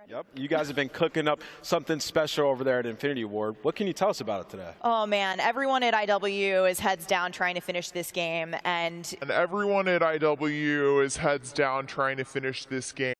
Yep, you guys have been cooking up something special over there at Infinity Ward. What can you tell us about it today? Oh man, everyone at IW is heads down trying to finish this game, and everyone at IW is heads down trying to finish this game.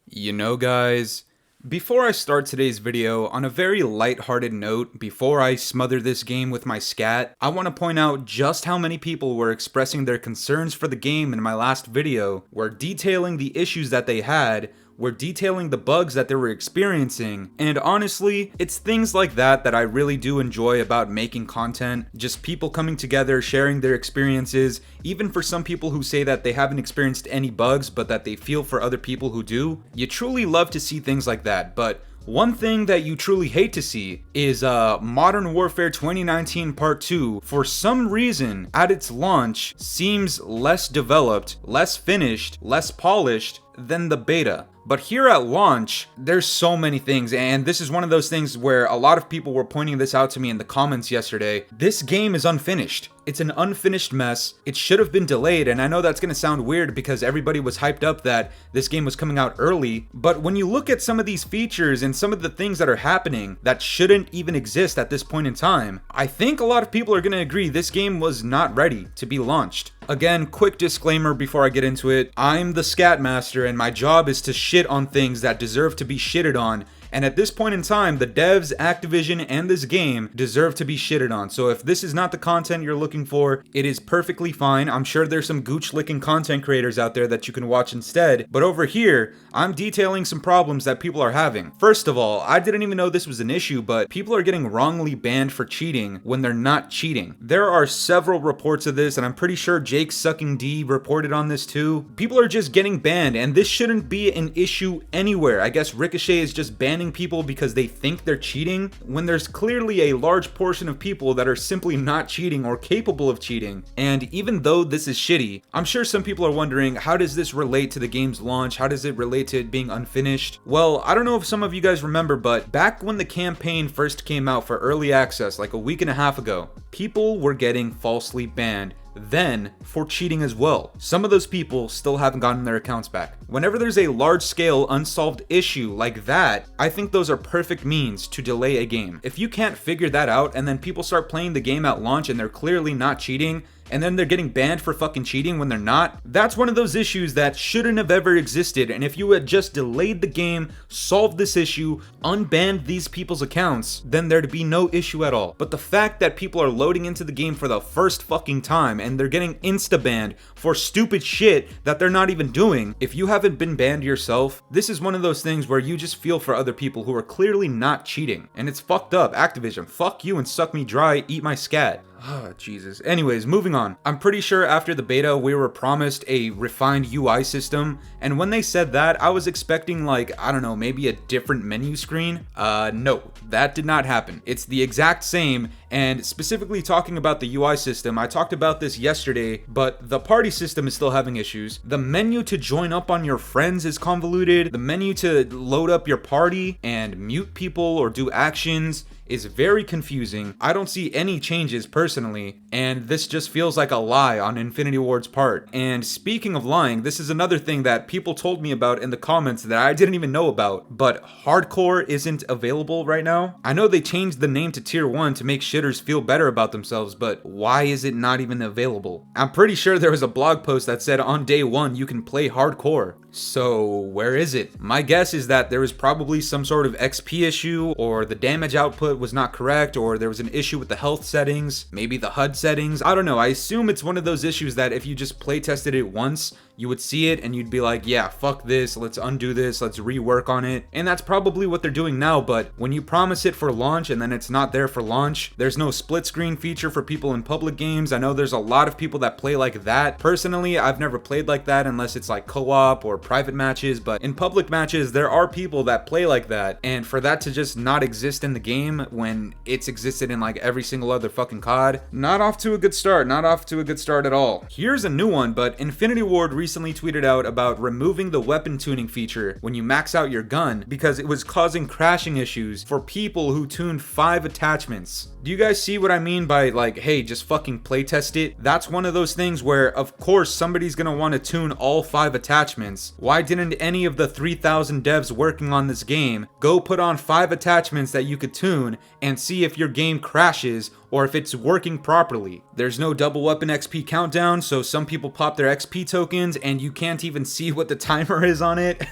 You know, guys, before I start today's video, on a very lighthearted note, before I smother this game with my scat, I want to point out just how many people were expressing their concerns for the game in my last video, were detailing the issues that they had, were detailing the bugs that they were experiencing, and honestly, it's things like that that I really do enjoy about making content. Just people coming together, sharing their experiences, even for some people who say that they haven't experienced any bugs, but that they feel for other people who do. You truly love to see things like that, but one thing that you truly hate to see is Modern Warfare 2019 Part 2, for some reason, at its launch, seems less developed, less finished, less polished than the beta. But here at launch, there's so many things, and this is one of those things where a lot of people were pointing this out to me in the comments yesterday. This game is unfinished. It's an unfinished mess. It should have been delayed, and I know that's gonna sound weird because everybody was hyped up that this game was coming out early, but when you look at some of these features and some of the things that are happening that shouldn't even exist at this point in time, I think a lot of people are gonna agree this game was not ready to be launched. Again, quick disclaimer before I get into it, I'm the scat master and my job is to shit on things that deserve to be shitted on. And at this point in time, the devs, Activision, and this game deserve to be shitted on. So if this is not the content you're looking for, it is perfectly fine. I'm sure there's some gooch-licking content creators out there that you can watch instead. But over here, I'm detailing some problems that people are having. First of all, I didn't even know this was an issue, but people are getting wrongly banned for cheating when they're not cheating. There are several reports of this, and I'm pretty sure Jake Sucking D reported on this too. People are just getting banned, and this shouldn't be an issue anywhere. I guess Ricochet is just banning people because they think they're cheating, when there's clearly a large portion of people that are simply not cheating or capable of cheating. And even though this is shitty, I'm sure some people are wondering, how does this relate to the game's launch? How does it relate to it being unfinished? Well, I don't know if some of you guys remember, but back when the campaign first came out for early access, like a week and a half ago, people were getting falsely banned then for cheating as well. Some of those people still haven't gotten their accounts back. Whenever there's a large-scale unsolved issue like that, I think those are perfect means to delay a game. If you can't figure that out and then people start playing the game at launch and they're clearly not cheating, and then they're getting banned for fucking cheating when they're not, that's one of those issues that shouldn't have ever existed. And if you had just delayed the game, solved this issue, unbanned these people's accounts, then there'd be no issue at all. But the fact that people are loading into the game for the first fucking time and they're getting insta-banned for stupid shit that they're not even doing, if you haven't been banned yourself, this is one of those things where you just feel for other people who are clearly not cheating. And it's fucked up. Activision, fuck you and suck me dry, eat my scat. Oh, Jesus. Anyways, moving on. I'm pretty sure after the beta, we were promised a refined UI system, and when they said that, I was expecting like, I don't know, maybe a different menu screen. No, that did not happen. It's the exact same, and specifically talking about the UI system, I talked about this yesterday, but the party system is still having issues. The menu to join up on your friends is convoluted. The menu to load up your party and mute people or do actions is very confusing. I don't see any changes personally, and this just feels like a lie on Infinity Ward's part. And speaking of lying, this is another thing that people told me about in the comments that I didn't even know about, but hardcore isn't available right now. I know they changed the name to tier 1 to make shitters feel better about themselves, but why is it not even available? I'm pretty sure there was a blog post that said on day 1 you can play hardcore. So where is it? My guess is that there was probably some sort of XP issue, or the damage output was not correct, or there was an issue with the health settings, maybe the HUD settings. I don't know. I assume it's one of those issues that if you just play tested it once, you would see it and you'd be like, yeah, fuck this, let's undo this, let's rework on it. And that's probably what they're doing now, but when you promise it for launch and then it's not there for launch, there's no split screen feature for people in public games. I know there's a lot of people that play like that. Personally, I've never played like that unless it's like co-op or private matches, but in public matches, there are people that play like that. And for that to just not exist in the game when it's existed in like every single other fucking COD, not off to a good start, not off to a good start at all. Here's a new one, but Infinity Ward recently tweeted out about removing the weapon tuning feature when you max out your gun because it was causing crashing issues for people who tuned 5 attachments. Do you guys see what I mean by like, hey, just fucking playtest it? That's one of those things where of course somebody's gonna want to tune all 5 attachments. Why didn't any of the 3,000 devs working on this game go put on 5 attachments that you could tune and see if your game crashes or if it's working properly? There's no double weapon XP countdown, so some people pop their XP tokens and you can't even see what the timer is on it.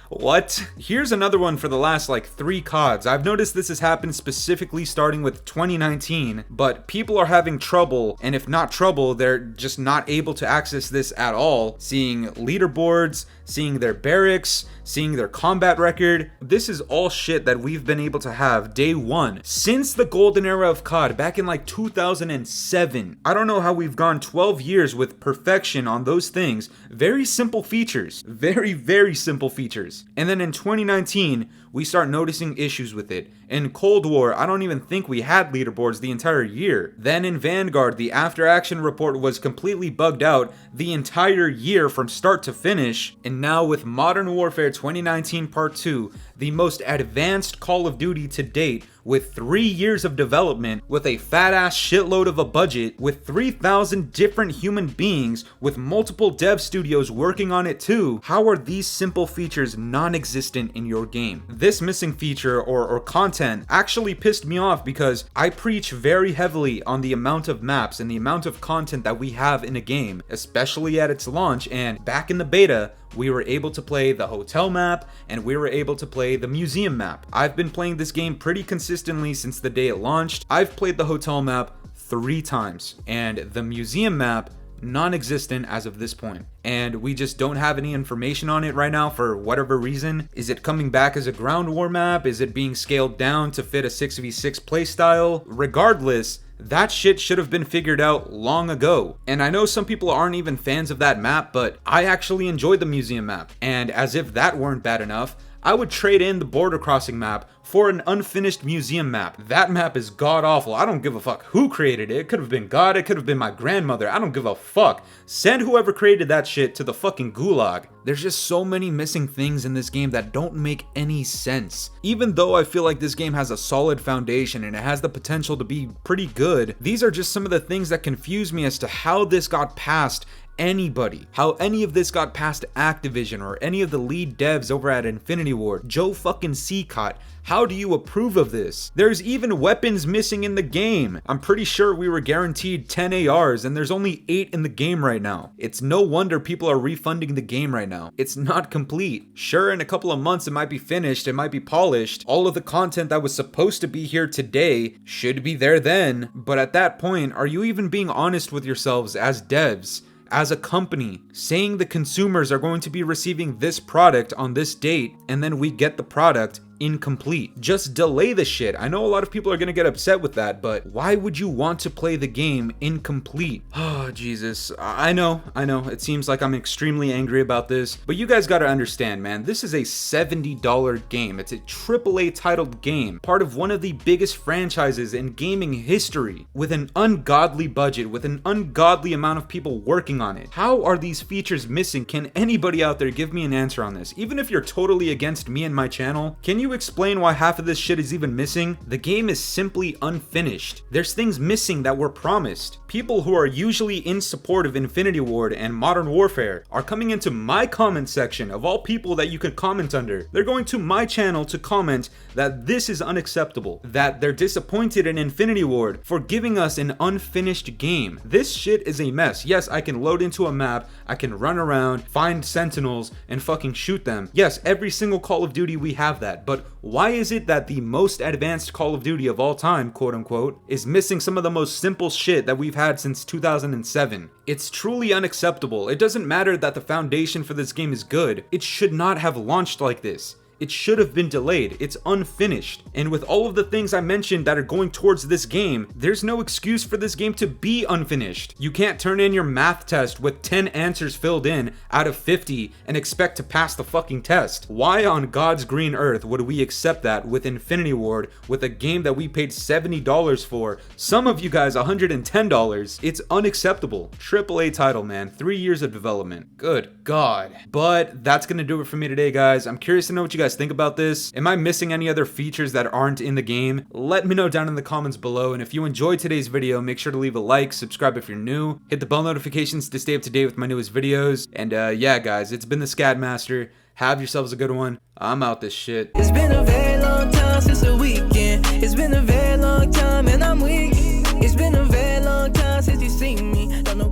What? Here's another one for the last like 3 CODs. I've noticed this has happened specifically starting with 2019, but people are having trouble, and if not trouble, they're just not able to access this at all, seeing leaderboards, seeing their barracks, seeing their combat record. This is all shit that we've been able to have day one since the golden era of COD back in like 2007. I don't know how we've gone 12 years with perfection on those things. Very simple features. Very simple features. And then in 2019, we start noticing issues with it. In Cold War, I don't even think we had leaderboards the entire year. Then in Vanguard, the after action report was completely bugged out the entire year from start to finish. And now with Modern Warfare 2019 Part 2, the most advanced Call of Duty to date, with 3 years of development, with a fat ass shitload of a budget, with 3,000 different human beings, with multiple dev studios working on it too, how are these simple features non-existent in your game? This missing feature or content actually pissed me off because I preach very heavily on the amount of maps and the amount of content that we have in a game, especially at its launch, and back in the beta, we were able to play the hotel map and we were able to play the museum map. I've been playing this game pretty consistently since the day it launched. I've played the hotel map 3 times and the museum map non-existent as of this point. And we just don't have any information on it right now for whatever reason. Is it coming back as a ground war map? Is it being scaled down to fit a 6v6 playstyle? Regardless, that shit should have been figured out long ago. And I know some people aren't even fans of that map, but I actually enjoyed the museum map. And as if that weren't bad enough, I would trade in the border crossing map for an unfinished museum map. That map is god awful. I don't give a fuck who created it. It could have been God, it could have been my grandmother. I don't give a fuck. Send whoever created that shit to the fucking gulag. There's just so many missing things in this game that don't make any sense. Even though I feel like this game has a solid foundation and it has the potential to be pretty good, these are just some of the things that confuse me as to how this got past anybody, how any of this got past Activision or any of the lead devs over at Infinity Ward. Joe fucking Seacott, how do you approve of this? There's even weapons missing in the game. I'm pretty sure we were guaranteed 10 ARs and there's only 8 in the game right now. It's no wonder people are refunding the game right now. It's not complete. Sure, in a couple of months it might be finished, it might be polished. All of the content that was supposed to be here today should be there then, but at that point, are you even being honest with yourselves as devs? As a company, saying the consumers are going to be receiving this product on this date, and then we get the product incomplete. Just delay the shit. I know a lot of people are gonna get upset with that, but why would you want to play the game incomplete? Oh, Jesus. I know. It seems like I'm extremely angry about this, but you guys gotta understand, man. This is a $70 game. It's a AAA titled game, part of one of the biggest franchises in gaming history, with an ungodly budget, with an ungodly amount of people working on it. How are these features missing? Can anybody out there give me an answer on this? Even if you're totally against me and my channel, can you explain why half of this shit is even missing? The game is simply unfinished. There's things missing that were promised. People who are usually in support of Infinity Ward and Modern Warfare are coming into my comment section, of all people that you can comment under. They're going to my channel to comment that this is unacceptable, that they're disappointed in Infinity Ward for giving us an unfinished game. This shit is a mess. Yes, I can load into a map, I can run around, find sentinels, and fucking shoot them. Yes, every single Call of Duty we have that, but why is it that the most advanced Call of Duty of all time, quote unquote, is missing some of the most simple shit that we've had since 2007? It's truly unacceptable. It doesn't matter that the foundation for this game is good. It should not have launched like this. It should have been delayed. It's unfinished. And with all of the things I mentioned that are going towards this game, there's no excuse for this game to be unfinished. You can't turn in your math test with 10 answers filled in out of 50 and expect to pass the fucking test. Why on God's green earth would we accept that with Infinity Ward, with a game that we paid $70 for, some of you guys $110? It's unacceptable. AAA title, man. 3 years of development. Good God. But that's gonna do it for me today, guys. I'm curious to know what you guys think about this. Am I missing any other features that aren't in the game? Let me know down in the comments below. And if you enjoyed today's video, make sure to leave a like, subscribe if you're new, hit the bell notifications to stay up to date with my newest videos. And yeah, guys, it's been the Scadmaster. Have yourselves a good one. I'm out this shit. It's been a very long time since the weekend. It's been a very long time and I'm weak. It's been a very long time since you seen me. Don't know